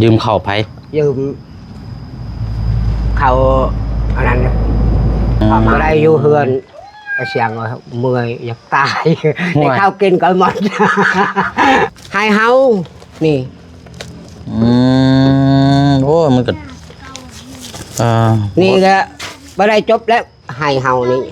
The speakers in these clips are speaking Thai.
ยืมเข้าไผยืมเขาอันนั้นก็ได้อยู่เฮือนเสียงว่าเมื่อยอยากตายได้ข้าวกินก็หมดให้เฮานี่โอ้มันก็นี่ก็บ่ได้จบแล้วให้เฮานี่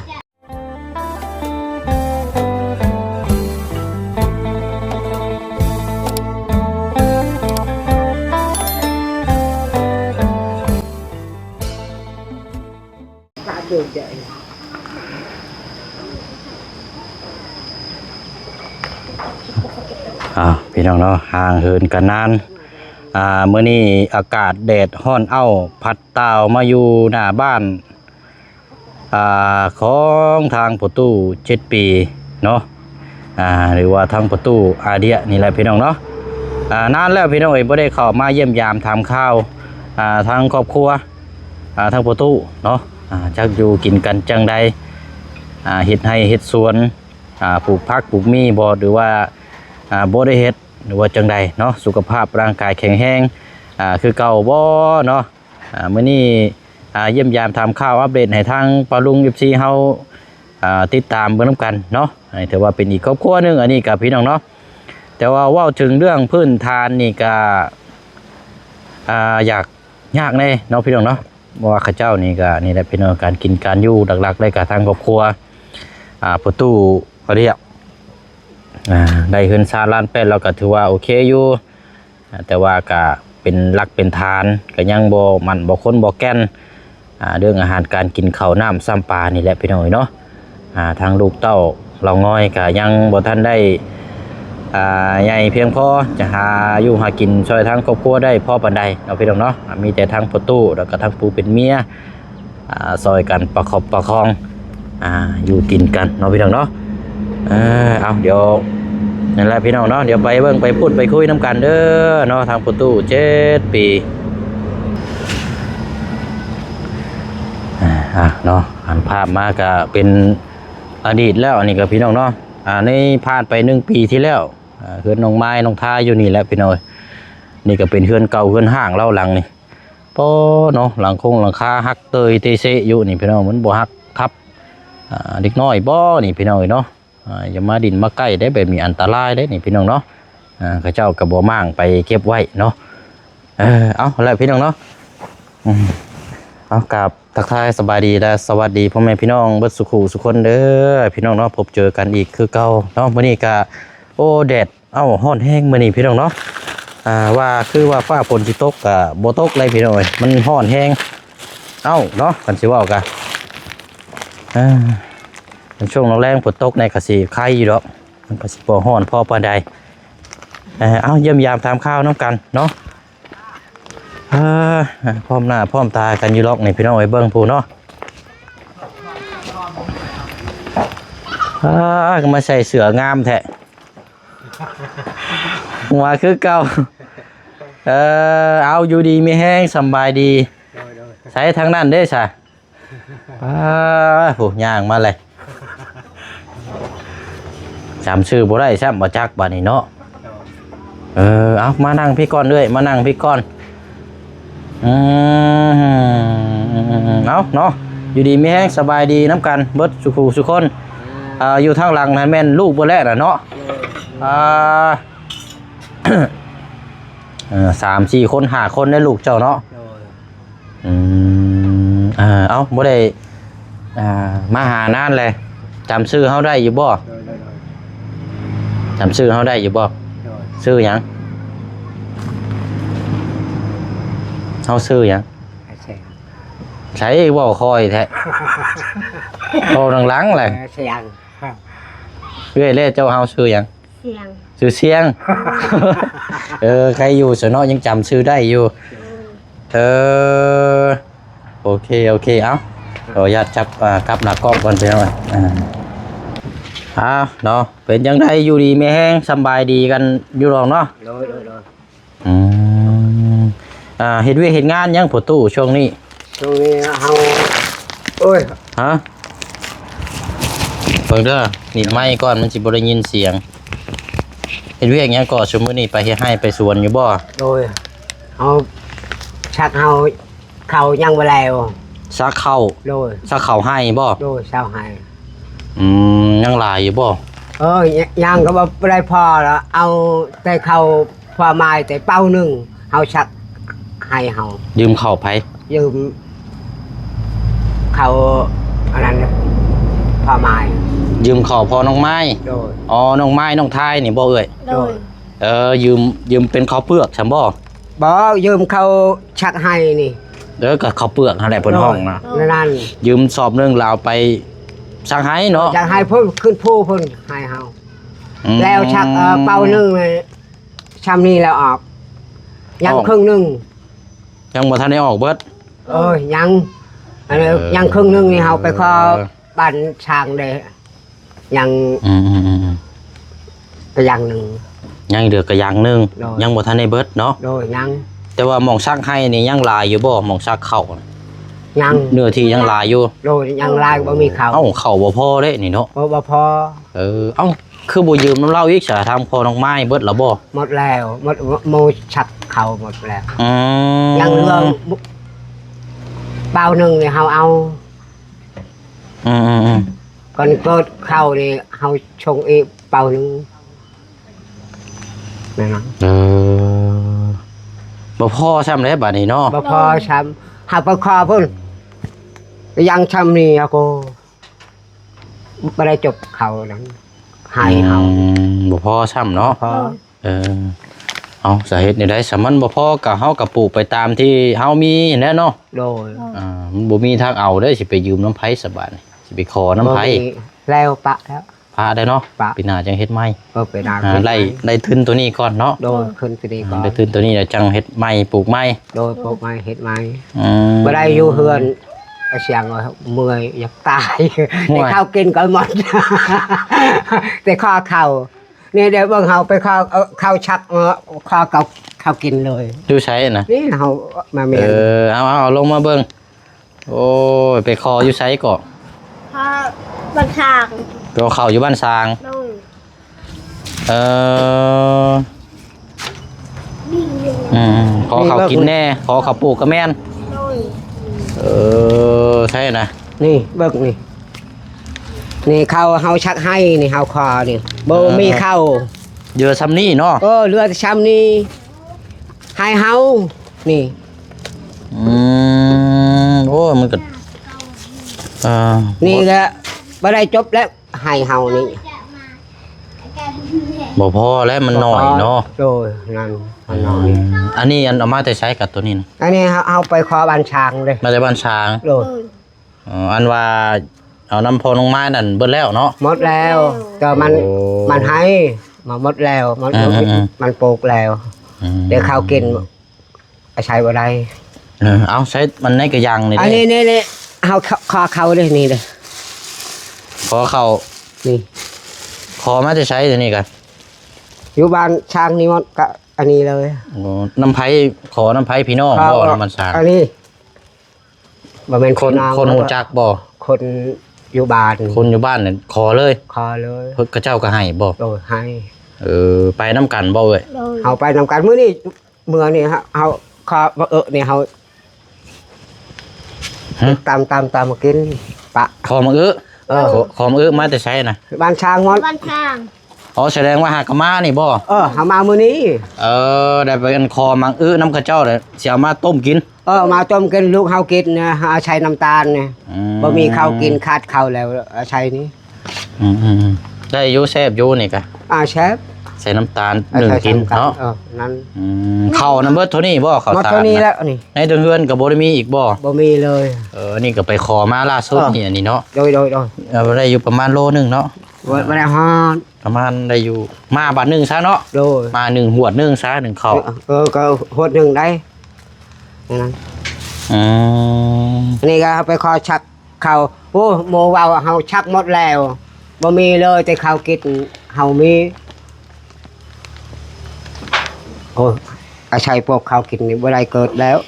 พี่น้องเนาะห่างเหินกันนานเมื่อนี้อากาศแดดฮ้อนพัดตาวมาอยู่หน้าบ้านของทางประตู7 ปีเนาะหรือว่าทางประตูอาเดียนี่แหละพี่น้องเนาะนานแล้วพี่น้องบ่ได้เข้ามาเยี่ยมยามทำข้าวทางครอบครัวทางประตูเนาะจักอยู่กินกันจังใดเฮ็ดให้เฮ็ดสวนปลูกผักปลูกมีบ่หรือว่าบ่ได้เฮ็ดหรือว่าจังใดเนาะสุขภาพร่างกายแข็งแรงคือเก่าบ่เนาะมื้อนี้เยี่ยมยามทำข้าวอัปเดตให้ทางปาลุง FC เฮาติดตามเบิ่งนำกันเนาะถือว่าเป็นอีกครอบครัวนึงอันนี้กับพี่น้องเนาะแต่ว่าเว้าถึงเรื่องพื้นฐานนี่ก็อยากยากแน่เนาะพี่น้องเนาะว่าข้าเจ้านี่ก็นี่แหละเป็นการกินการอยู่หลักๆเลยกับทางครอบครัวประตูเขาเรียกได้เงิน3 ล้าน8เราก็ถือว่าโอเคอยู่แต่ว่าก็เป็นหลักเป็นฐานก็ยังบ่มันบ่คนบ่แก่นเรื่องอาหารการกินข้าวน้ำซ้ำปลานี่แหละพี่น้องเนาะทางลูกเต้าเราง่อยก็ยังบ่ทันได้ใหญ่เพียงพอจะหาอยู่หากินช่วยทางครอบครัวได้พอปานใดเนาะพี่น้องเนาะมีแต่ทางประตูแล้วก็ทางปูเป็นเมียซอยกันประคบประคองอยู่กินกันเนาะพี่น้องเนาะเอาเดี๋ยวนั่นแหละพี่น้องเนาะเดี๋ยวไปเบิ่งไปพูดไปคุยน้ำกันเด้อเนาะทางประตู7 ปีเนาะหันภาพมาก็เป็นอดีตแล้วอันนี้ก็พี่น้องเนาะในผ่านไป1 ปีที่แล้วเฮือนน้องไม้น้องทาอยู่นี่แหละพี่น้องนี่ก็เป็นเฮือนเก่าเฮือนห้างเล่าหลังนี่พอเนาะหลังหลังคาหักเตยเตเซอยู่นี่พี่น้องมันบ่หักทับเด็กน้อยบ่นี่พี่น้องเนาะอย่ามาดินมาใกล้ได้แบบมีอันตรายได้นี่พี่น้องเนาะข้าเจ้ากับบ่มั่งไปเก็บไว้เนาะเอาแล้วพี่น้องเนาะเอากับทักทายสบายดีและสวัสดีพ่อแม่พี่น้องเบิดสุขุสุคนเด้อพี่น้องเนาะพบเจอกันอีกคือเก่าเนาะมื้อนี้ก็โอ้แดดร้อนแห้งมื้อนี้พี่น้องเนาะว่าคือว่าฟ้าฝนสิตกก็บ่ตกเลยพี่น้องมันร้อนแห้งเนาะกันสิเว้ากันในช่วงแรงฝนตกในกระสีไข่อยู่ดอกมันกระสีปอห้อนพ่อปานใดเยี่ยมยามทำข้าวน้ำกันเนาะพร้อมหน้าพร้อมตากันอยู่ล็อกในพี่น้องไอ้เบิ้งผู้เนาะมาใส่เสืองามแท้หัวคือเก่าเอาอยู่ดีไม่แห้งสบายดีใช้ทางนั้นได้ใช่ผู้ย่างมาเลยจำชื่อบ่ได้ใช่บ่จักบ่นี่เนาะเอามานั่งพี่ก้อนด้วยมานั่งพี่ก้อนเอาเนาะอยู่ดีมีแห้งสบายดีน้ำกันเบิดสุขสุคนอยู่ทางหลังนั่นแม่นลูกบ่แลน่ะเนาะ3 4 คน5 คนได้ลูกเจ้าเนาะเอาบ่ได้มาหานานเลยจำชื่อเขาได้อยู่บ่จำชื่อเขาได้อยู่บ่ชื่อหยังเขาชื่อหยังใช้บ่คอยแท้โตหลังๆเลยเสียงเรื่อยเล่เจ้าเฮาชื่อหยังเสียงชื่อเสียงใครอยู่สนอยังจำชื่อได้อยู่โอเคเอาขออนุญาตจับกลับหน้ากล้องก่อนไปหน่อยเนาะเป็นยังไงอยู่ดีไม่แห้งสบายดีกันอยู่หรอกเนาะเห็นเห็นงานยังประตูช่วงนี้เฮาโอ้ยเพิ่งเด้อนี่ไม้ก่อนมันสิบ่ได้ยินเสียงเห็นเวียกยังก่อชั่วโมงนี้ไปเฮ็ดให้ไปสวนอยู่บ่โดย เอาชักเขายังบ่แล้ว ซักเข้า โดย ซักเข้าให้บ่ โดยเศร้าให้ ยังหลายอยู่บ่ ยังก็บ่ได้พอแล้วเอาแต่เขาพอไม้แต่เป้าหนึงเฮาชักให้เฮา ยืมเข้าไผ ยืมเขาอันนั้นพอไม้ ยืมเข้าพอน้องไม้ โดย อ๋อน้องไม้น้องทายนี่บ่เอ่ย โดย ยืมเป็นข้าวเปลือกฉันบ่ บ่ยืมเขาชักให้นี่ ก็ข้าวเปลือกนั่นแหละเพิ่นห้องนะ นั่น ยืมสอบหนึงแล้วเอาไปซักให้เนาะ อยากให้เพิ่นขึ้นผู้เพิ่นให้เฮา อืม แล้วชักเป่าหนึงเลยชำนี้แล้วออกยัง ออก ครึ่งหนึง ยังบ่ทันได้ออกเบิด ยังอันนี้ยังครึ่งหนึงนี่เฮาไปขอบ้านช้างได้ยัง อืม ก็ยังหนึง ยังเหลือกระอย่างหนึง โดย ยังบ่ทันได้เบิดเนาะ โดยยัง แต่ว่าหม่องซักให้นี่ยังหลายอยู่บ่หม่องซักเข้าน่ะ ยัง เนื้อที่ยังหลายอยู่ โดยยังลายบ่มีเขา เอ้าเข้าบ่พอเด้นี่เนาะ บ่พอ เอ้าคือบ่ยืมน้ำเหล้าอีกซะทางพอน้องไม้เบิดแล้วบ่ หมดแล้วหมดโมชักเขาหมดแล้ว อืม ยังเหลือเป่าหนึงนี่เฮาเอา อืม ก่อนเกิดเข้านี่เฮาชงอีกเป่าหนึงนั่นนะ บ่พอซ้ำแล้วบัดนี้เนาะ บ่พอช้ำหาไปคอเพิ่นยังช้ำนี่อะโกบ่ได้จบเขานั้นให้เฮา บ่พอซ้ำเนาะ พอ เอาสาเหตุนี่ได้สามันบ่พอก็เฮาก็ปลูกไปตามที่เฮามีแน่เนาะ โดย มันบ่มีทางเอาเด้อสิไปยืมน้ำไผสบายนี่สิไปขอน้ำไผ บ่มีแล้วปะแล้ว พาได้เนาะ ปะ ปีหน้าจังเฮ็ดใหม่ ไปนาน ได้ทุนตัวนี้ก่อนเนาะ โดยขึ้นไปดีก่อน ได้ทุนตัวนี้แล้วจังเฮ็ดใหม่ปลูกใหม่ โดยปลูกไม้เฮ็ดไม้ อืม บ่ได้อยู่เฮือนก็เสียงว่าเมื่อยอยากตาย ห่วย แต่ข้าวกินก็หมด แต่ข้อข้าวนี่เดี๋ยวเบิ่งเฮาไปข้าวข้าวชักข้าวกับข้าวกินเลย อยู่ใช้น่ะ นี่เฮามาเมียน เอาลงมาเบิ่งโอ้ยไปขออยู่ไสก็ พาบันทาง ไปเอาข้าวอยู่บ้านซาง โดย เออขอข้าวกินแน่ขอข้าวปลูกก็แม่น โดย ใช่นะ นี่เบิ่งนี่นี่ข้าวเฮาชักให้นี่เฮาคอนี่บ่มีข้าว เยอะซ้ำนี่เนาะ เรือแต่ช้ำนี่ให้เฮานี่ โอ้มันก็า นี่ก็บ่ได้จบแล้วให้เฮานี่ บ่พอแล้วมันหน่อยเนาะ โดยนั่นมันน้อย อันนี้อันเอามาแต่ใช้กับตัวนี้นะ อันนี้เอาไปขอบ้านช้างเลย มาจากบ้านช้าง โด โด ย ย อันว่าเอาน้ำพอลงไม้นั่นเบิดแล้วเนาะ หมดแล้วแต่มัน โอ้ มันให้มาหมดแล้วมัน อืม มันปลูกแล้ว เดี๋ยวข้าวกินใช้บ่ได้ เอาใช้มันในกระยังนี่ อัน เด้ นี้เอาคอเขาเลยนี่เลย ขอเข้า นี่ ขอมาจะใช้ตัวนี้กัน อยู่บ้านช้างนี่มันก็อันนี้เลย โอ้น้ำไผ่ขอน้ำไผ่พี่น้องบ่น้ำมันช้าง อันนี้บ่แม่น คน เอา คนหูจักบ่ คนอยู่บ้าน คนอยู่บ้านเนี่ยขอเลย คอเลย เพิ่นก็เจ้าก็ให้บ่ โดยให้ ไปน้ำกันบ่เอ้ย โดย เอาไปนำกันมื้อนี้เมื่อนี่ฮะเอาคอนี่เฮาตามมากินปะ ขอมาเอ้อ ขอมาเอ้อมาแต่ใช้นะ บ้านช้างมด บันทาง อ๋อแสดงว่าหากะมานี่บ่ เฮามามื้อนี้ ได้ไปกันคอมังเอ้อน้ำข้าเจ้าเลยสิเอามาต้มกิน มาต้มกินลูกเฮากินนะเอาใช้น้ำตาลเนี่ยบ่มีข้าวกินขาดข้าวแล้วเอาใช้นี้ ได้อยู่แซ่บอยู่นี่กะ เชฟ ใส่น้ำตาลหนึ่งกินเนาะ นั่น ข้าวน้ำเบิดเท่านี้บ่ข้าว หมด ตาล เท่านี้แล้วนี่ ในเดือนก็บ่ได้มีอีกบ่ บ่มีเลย นี่ก็ไปขอมาล่าสุดนี่อันนี้เนาะ โดย ได้อยู่ประมาณโลนึงเนาะ บ่ได้ฮอด ประมาณได้อยู่มาบาทนึงซะเนาะ โดย มา1หวดนึงซะ1ข้าว ก็หดหนึงได้นั่น อันนี้ก็เอาไปขอชักเขาโอ้โมว่าเฮาชักหมดแล้วบ่มีเลยแต่ข้าวกินเฮามีโอ้อาชัยพวกข้าวกินนี่บ่ได้เกิดแล้ว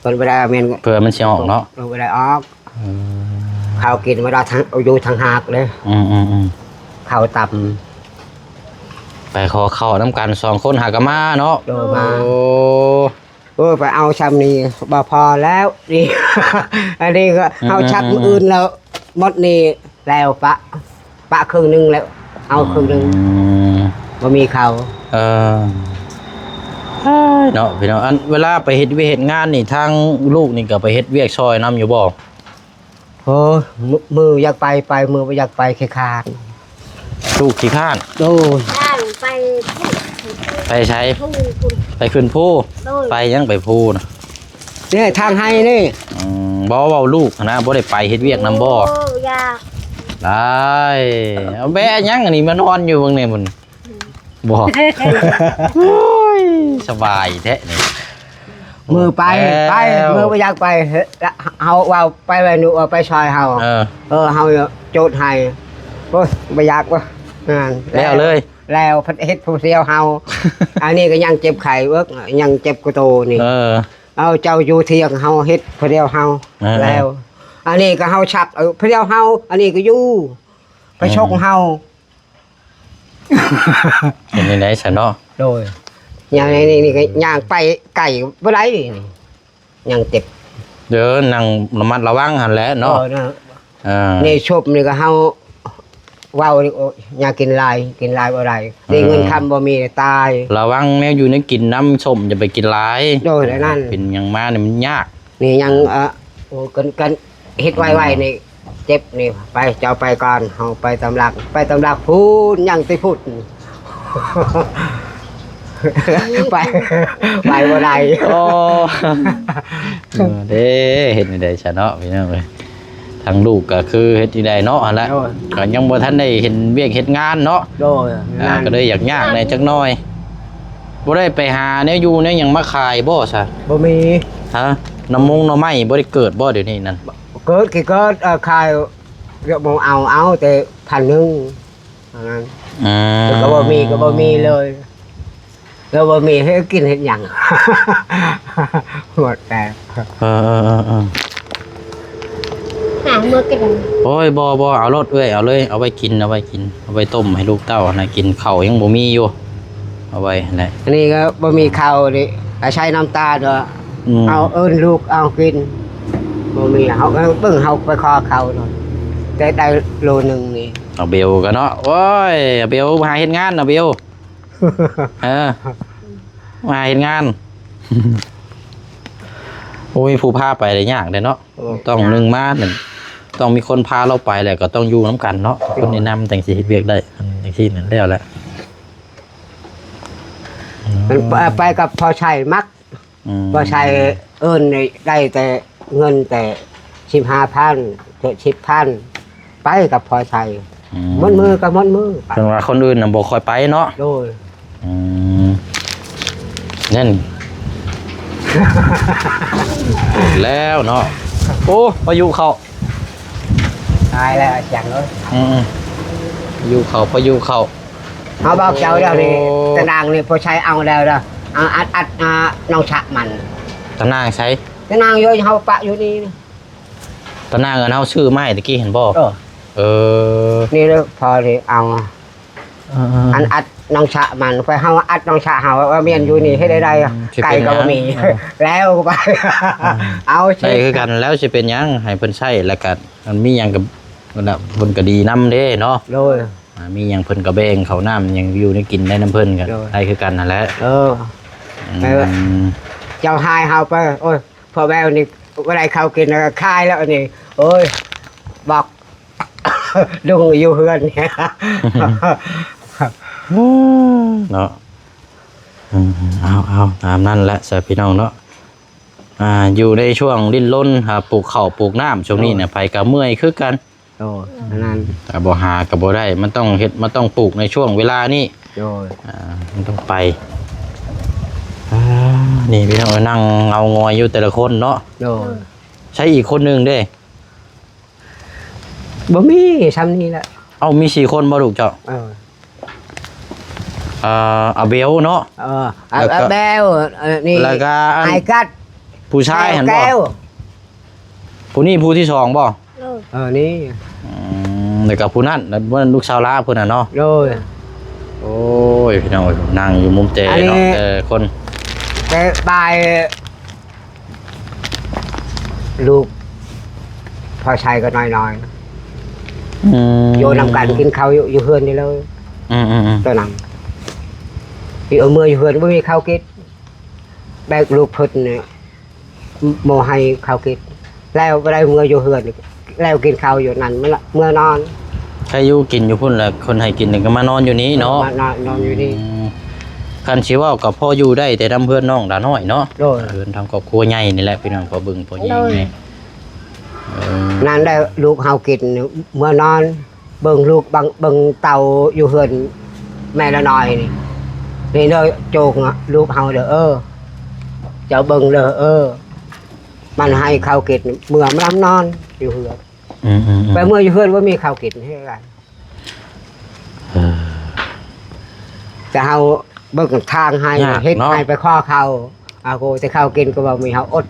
เพิ่นบ่ได้แม่น เพื่อมันสิออกเนาะ บ่ได้ออกข้าวกินบ่ได้ทั้งอยู่ทางหากเลยข้าวต่ำ ไปขอเข้าน้ำกัน2คนหากะมาเนาะ โดมา โอ้ ไปเอาชำนี้บ่พอแล้วนี่ อันนี้ก็เอาชักอื่นแล้วหมดนี่แล้วปะครึ่งนึงแล้วเอาครึ่งนึงบ่มีเขา เออเนาะพี่น้องอันเวลาไปเฮ็ดเวียกเฮ็ดงานนี่ทางลูกนี่ก็ไปเฮ็ดเวียกซอยนํอยู่บ่ โอ้มืออยากไปมือบ่อยากไปขี้คร้าน ลูกขี้ข้าน โดย ย่างไป ไปใช้ ทุ่งคุณ ไปขึ้นภู โดย ไปยังไปภูนะ นี่ทางให้นี่ บ่เว้าลูกนะบ่ได้ไปเฮ็ดเวียกนํบ่ โอ้ยา ได้เอาแบะยังอันนี้มานอนอยู่เบิ่งนี่พุ่นบ่โอ้ยสบายแท้นี่ มือไป แล้ว มือบ่อยากไปเฮาว่าไปไว้หนูเอาไปซอยเฮา เออ เฮาโจทย์ให้โอ้ยบ่อยากว่ะนั่น แล้วเลย แล้วพัดเฮ็ดผู้เดียวเฮา อันนี้ก็ยังเจ็บไข้เวิกยังเจ็บกระโตนี่ เออ เอาเจ้าอยู่เที่ยงเฮาเฮ็ดผู้เดียวเฮา เออ แล้ว อันนี้ก็เฮาชักผู้เดียวเฮาอันนี้ก็อยู่ไปชกเฮา เป็นจังได๋ซะเนาะ โดยอย่างนี้นี่ก็ย่างไปไก่บ่ได้นี่ยังเจ็บ เด้อนั่งระมัดระวังหั่นแหละเนาะ นะ อ่า นี่ชบนี่ก็เฮาเว้านี่โอ้ยอยากกินลายบ่ได้ได้เงินคำบ่มีตาย ระวังแนวอยู่ในกินน้ำส้มอย่าไปกินหลาย โดยนั่น เป็นหยังมาเนี่ยมันยาก นี่ยังโอ้กันเฮ็ดไว้ๆนี่เจ็บนี่ไปเจ้าไปก่อนเฮาไปตำลักพูดยังติพูด ไปบ่ได้ โอ้เด้เฮ็ดนี่ได้ซะเนาะพี่น้องเอ้ยทางลูกก็คือเฮ็ดนี่ได้เนาะหั่นแหละก็ยังบ่ทันได้เห็นเวียกเฮ็ดงานเนาะ โดยนั่น ก็เลยอยากยากในจักหน่อยบ่ได้ไปหาแนวอยู่แนวหยังมาขายบ่ซะ บ่มี ฮะน้ำมงหน่อไม้บ่ได้เกิดบ่เดี๋ยวนี้นั่น เกิดกี่เกิดขายเดี๋ยวบ่เอาแต่1,000นั้น อืม ก็บ่มีเลยแล้วบ่มีให้กินเฮ็ดหยัง หมดแต่ เออ หาเมื่อกัน โอ้ยบ่เอารถเอ้ยเอาเลยเอาไว้กินเอาไว้ต้มให้ลูกเต้านะกินข้าวยังบ่มีอยู่เอาไว้ได้ อันนี้ก็บ่มีข้าวนี่ใช้น้ำตาด้วย เอาเอิ้นลูกเอากินบ่มีเฮาเบิ่งเฮาไปขอเขาเนาะแต่ได้โลนึงนี่ เอาเบลกันเนาะโอ้ยเอาเบลมาหาเฮ็ดงานเอาเบลเออมาเฮ็ดงาน โอ้ยผู้พาไปได้ยากเด้เนาะต้องนึงมาหนึ่งต้องมีคนพาเราไปแหละก็ต้องอยู่น้ำกันเนาะคนแนะนำแต่งสิเฮ็ดเวียกได้จังซี่นั่นแล้วแหละ มันไปกับพ่อชัยมักพ่อชัยเอิ้นได้แต่เงินแต่ 15,000แต่10,000ไปกับพ่อชัยมดมือกับมดมือ เพิ่นว่าคนอื่นน่ะบ่ค่อยไปเนาะ โดย นั่น แล้วเนาะโอ้พายุเข้า ตายแล้วจังเลย พายุเข้าเฮาบอกเจ้าแล้วนี่ตะนางนี่พ่อชัยเอาแล้วเด้อเอาอัดน้องฉะมัน ตะนางใช้ ตะนางอยู่เฮาปะอยู่นี่ ตะนางเฮาซื้อไม้ตะกี้เห็นบ่ เออ นี่เลยพอนี่เอาอัดน้องฉะมันไปเฮาอัดน้องฉะเฮาว่าเมียนอยู่นี่ให้ได้ไก่ก็บ่มี แล้วก็ไปเอา ใช่คือกันแล้วสิเป็นหยังให้เพิ่นใช้แล้วก็มันมีหยังกับเพิ่นก็ดีนำเด้เนาะ โดย มีหยังเพิ่นก็แบ่งข้าวน้ำหยังอยู่ในกินได้น้ำเพิ่นกัน โดย ได้คือกันนั่นแหละ ไปว่า เจ้าหายเฮาไปโอ้ยพ่อแม่นี่บ่ได้เข้ากินแล้วก็คายแล้วนี่โอ้ยบอก ลุงอยู่เฮือนเนี่ย เนาะเอาตามนั่นแหละสาพี่น้องเนาะอยู่ในช่วงดิ้นรนปลูกข้าวปลูกน้ำช่วงนี้เนี่ยไปกับเมื่อยคือกัน โอ้นั่น แต่บ่หากับบ่ได้มันต้องเฮ็ดมันต้องปลูกในช่วงเวลานี้ โดย มันต้องไปนี่พี่น้องนั่งเงางอยอยู่แต่ละคนเนาะ โดย ใช้อีกคนหนึงเด้ บ่มีซ้ำนี้แหละ เอ้ามี4คนบ่ลูกเจ้าอาเบลเนาะ แล้วก็แบวนี่ แล้วก็ ไอ้กัด ผู้ชายหันบ่ แก้ว ผู้นี้ผู้ที่สองบ่ นี่ แล้วก็ผู้นั้นแล้วลูกชาวลาเพิ่นน่ะเนาะ โดย โอ้ยพี่น้องนั่งอยู่มุมเจเนาะคน แต่บาย ลูกพอชัยก็น้อยๆโยนำกันกินข้าวอยู่เฮือนนี่เลยตัวนั้นที่เอามืออยู่เฮือนไม่มีข้าวกินแบกลูกเพิ่นเนี่ยโมให้ข้าวกินแล้วไปได้มืออยู่เฮือนแล้วกินข้าวอยู่นั่นเมื่อนอน ใครอยู่กินอยู่พุ่นแหละคนให้กินก็มานอนอยู่นี้เนาะ มานอนอยู่นี่ คันชิเว่ากับพ่ออยู่ได้แต่ทำเพื่อนน้องดาน้อยเนาะ โดย เพื่อนทำครอบครัวใหญ่นี่แหละพี่น้องพอบึงพอยิงไง นั่นได้ลูกเฮากินเมื่อนอนเบิ่งลูกเบิ่งเต่าอยู่เฮือนแม่ละน้อยนี่นี่เด้อโจกลูกเฮาเด้อเจ้าเบิ่งเด้อมันให้ข้าวกินเมื่อมันนอนอยู่เฮือนไปเมื่ออยู่เฮือนว่ามีข้าวกินให้กันแต่เฮาเบิ่งทางให้เฮ็ดให้ไปข้อเขาอากูจะข้าวกินก็บ่มีเฮาอด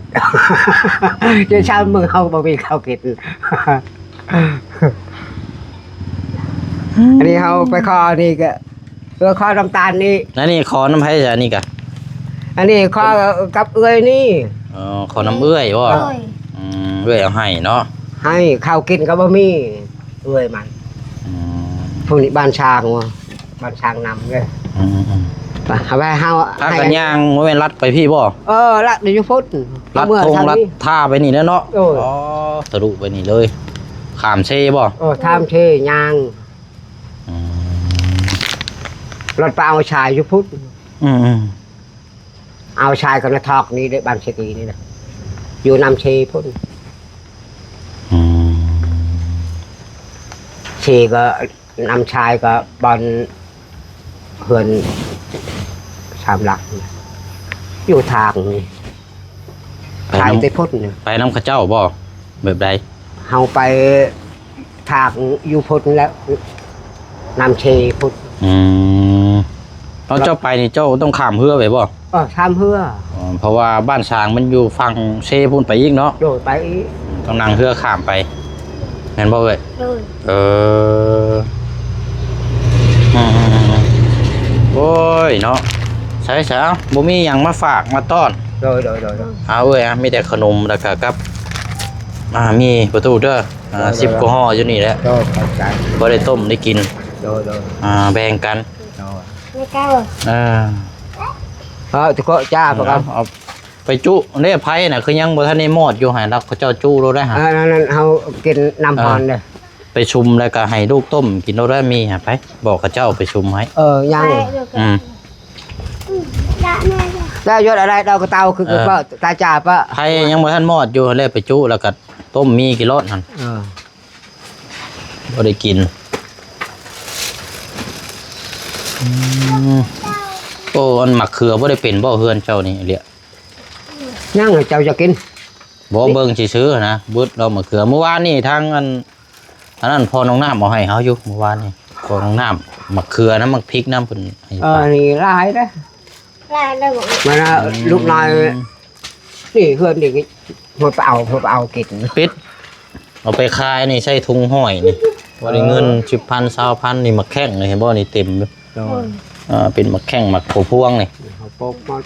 เดี๋ยวเช้ามื้อเฮาบ่มีข้าวกินอันนี้เฮาไปข้อนี่ก็ข้อน้ำตาลนี่ แล้วนี่ขอน้ำไผ่จ้ะนี่กะ อันนี้ข้อกับเอื้อยนี่ ขอน้ำเอื้อยบ่เอื้อยเอาให้เนาะ ให้ข้าวกินก็บ่มีเอื้อยมันพวกนี้บ้านช้างว่ะบ้านช้างนำเลยเอาไปเฮา ถ้ากันย่างบ่แม่นรัดไปพี่บ่ ละเดี๋ยวอยู่พุทธ รัดธงรัดท่าไปนี่แล้วเนาะ โอ้ย ทะลุไปนี่เลยขามเช่บ่ ทามเทยางรถไปเอาชายอยู่พุทธเอาชายกับนทอกนี่ได้บ้านเชตีนี่นะอยู่นำเชพุทธเชก็นำชายก็บอลเฮือนชามหลักอยู่ทางนี่ชายได้พุทธเนี่ย ไปน้ำข้าเจ้าบ่แบบใด เฮาไปทางอยู่พุทธแล้วนำเชพุทธ ตอนเจ้าไปนี่เจ้าต้องข้ามเรือไปบ่ ทำเพื่อ เพราะว่าบ้านช้างมันอยู่ฝั่งเชพุ่นไปอีกเนาะ โดดไป ต้องนั่งเรือข้ามไปแม่นบ่เว้ย โดย โอ้ยเนาะใช่ๆบ่มีหยังมาฝากมาต้อน โดย เอาเว้ยมีแต่ขนมแล้วก็กับมีประตูเด้อ10กว่าห่ออยู่นี่แหละ โดยเข้าใจ บ่ได้ต้มได้กิน โดย แบ่งกัน ไม่กล้า จะก็จ้าปะครับ เอาไปจุเนี่ยไผ่น่ะคือยังบ่ทันได้หมดอยู่ให้รักเขาเจ้าจุเราได้หา นั่นเขากินน้ำพรเลย ไปชุมแล้วก็ให้ลูกต้มกินเราได้มีหาไปบอกเขาเจ้าไปชุมให้ ยัง ได้แม่ ได้ยศอะไรเราก็เตาคือก็ตาจ่าปะ ไผ่ยังบ่ทันหมดอยู่เลยไปจุแล้วก็ต้มมีกิโลนั่นบ่ได้กินโอ้อันหมักเขือบ่ได้เป็นบ่เฮือนเจ้านี่เรีย ยังเจ้าจะกิน บ่เบิ่งซื่อๆนะบึดเราหมักเขือเมื่อวานนี่ทางอันนั้นพอน้องน้ำเอาให้เฮาอยู่เมื่อวานนี่พอน้องน้ำหมักเขือน้ำหมักพริกน้ำเพิ่นให้ นี่ลายนะ ได้บอก มันลูกน้อยนี่เพื่อนนี่พอไปเอากิน ปิดเอาไปขายนี่ใส่ถุงห้อยนี่บ่ได้เงิน 10,000 20,000นี่หมักแข้งนี่เห็นบ่นี่เต็มอยู่เป็นหมักแข้งหมักโผพวงนี่ เขาโป๊กมา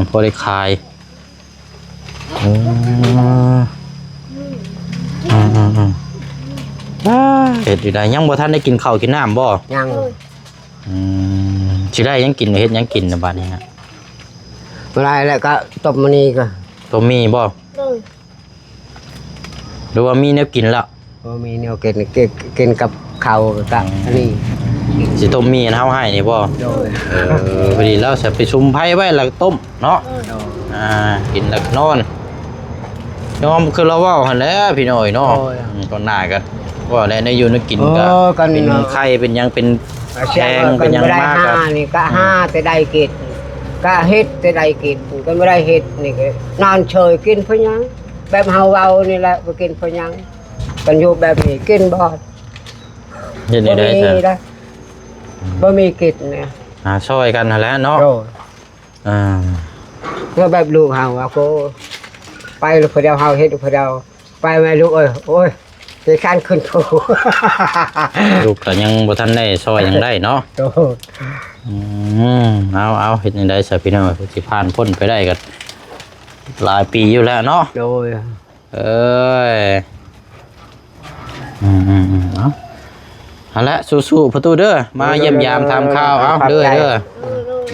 พอได้ขายเฮ็ดอยู่ได้ยังบ่ทันได้กินข้าวกินน้ำบ่ ยัง สิได้ยังกินเฮ็ดยังกินในบัดนี้ฮะ อะไรแล้วก็ตบมันนี่ก็ ตัวมีบ่ โดย หรือว่ามีแนวกินแล้ว มีแนวกินกับข้าวกับนี่ สิต้มมีเฮาให้นี่บ่ โดย พอดีแล้วจะไปชุมไผ่ไว้แล้วต้มเนาะกินแล้วนอนยอมคือเราเว้าหั่นแหละพี่น้อยเนาะก่อนหน้าก็ว่าแล้วในอยู่ในกินก็เป็นไข่เป็นหยังเป็นแกงเป็นหยังมากก็ นี่ก็ห้าแต่ได้กินก็เฮ็ดแต่ได้กินก็ไม่ได้เฮ็ดนี่ก็นอนเฉยกินเพราะหยังแบบเฮาเว้านี่แหละก็กินเพราะหยังกันอยู่แบบนี้กินบ่ เฮ็ดได้ซะ นะบ่มีกินเนี่ย ช่วยกันหั่นแหละเนาะก็แบบลูกเฮาว่าโกไปลูกผู้เดียวเฮาเฮ็ดลูกผู้เดียวไปแม่ลูกโอ้ยสิคันขึ้นโถ ลูกก็ยังบ่ทันได้ช่วยยังได้เนาะเอาเฮ็ดได้ซะพี่น้องสิผ่านพ้นไปได้ก็หลายปีอยู่แล้วเนาะ โดย เอ้ยเอาละสู้ๆประตูเด้อมาเยี่ยมยามทำข้าวเอาเด้อ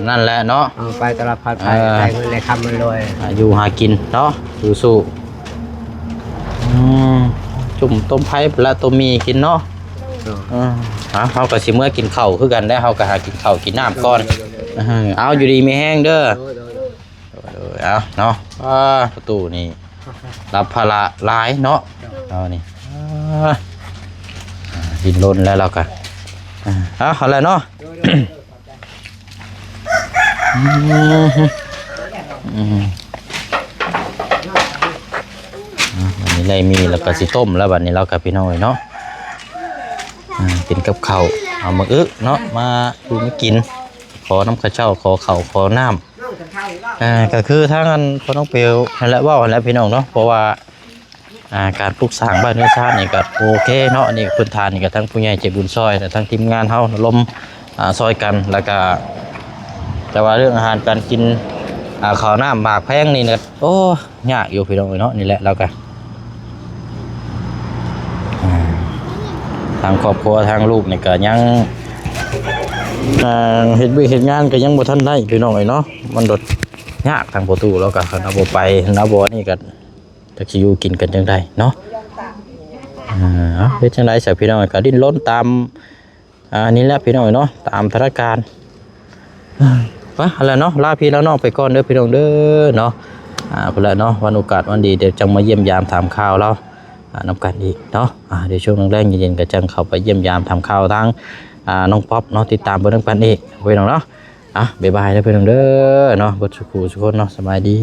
นั่นแหละเนาะ เอาไปตลาดพัดไปได้เงินได้คำมันรวย อยู่หากินเนาะสู้จุ่มต้มไผ่และต้มมีกินเนาะเขาก็สิเมื่อกินข้าวคือกันได้เขาก็หากินข้าวกินน้ำก่อนเอาอยู่ดีไม่แห้งเด้อเอาเนาะประตูนี่รับภาระหลายเนาะเอานี่ดินล้นแล้วเราก็เอาอะไรเนาะวันนี้เลยมีแล้วก็สิต้มแล้ววันนี้เรากับพี่น้อยเนาะเป็นกับข้าวเอามาเนาะมาดูมากินขอน้ำข้าวเจ้าขอข้าวขอน้ำก็คือทั้งนั้นพอน้องเปียวนั่นแหละว่าแล้วพี่น้องเนาะเพราะว่าการปลูกสร้างบ้านเนื้อชาตินี่ก็โอเคเนาะนี่พื้นฐานนี่ก็ทั้งผู้ใหญ่ใจบุญซอยแต่ทั้งทีมงานเฮาล้มซอยกันแล้วก็แต่ว่าเรื่องอาหารการกินข้าวน้ำหมากแพงนี่นะโอ้ยากอยู่พี่น้องเนาะนี่แหละแล้วกันทางครอบครัวทางลูกนี่ก็ยังเฮ็ดงานก็ยังบ่ทันได้พี่น้องเนาะมันดดยากทางประตูแล้วก็คณะบ่ไปนะบ่นี่ก็จะสิอยู่กินกันจังไดเนาะเฮ็ดจังได๋ซะพี่น้องก็ดิ้นรนตามนี่แหละพี่น้องเนาะตามสถานการณ์ไปอะไรเนาะลาพี่แล้วน้องไปก่อนเด้อพี่น้องเด้อเนาะพุ่นละเนาะวันโอกาสวันดีเดี๋ยวจังมาเยี่ยมยามถามข่าวเรานำกันอีกเนาะเดี๋ยวช่วงแรกๆเย็นๆก็จังเข้าไปเยี่ยมยามถามข่าวทางน้องป๊อปเนาะติดตามเบิ่งนำกันอีกพี่น้องเนาะบ๊ายบายเด้อพี่น้องเด้อเนาะบ่สุขสุขคนเนาะสบายดี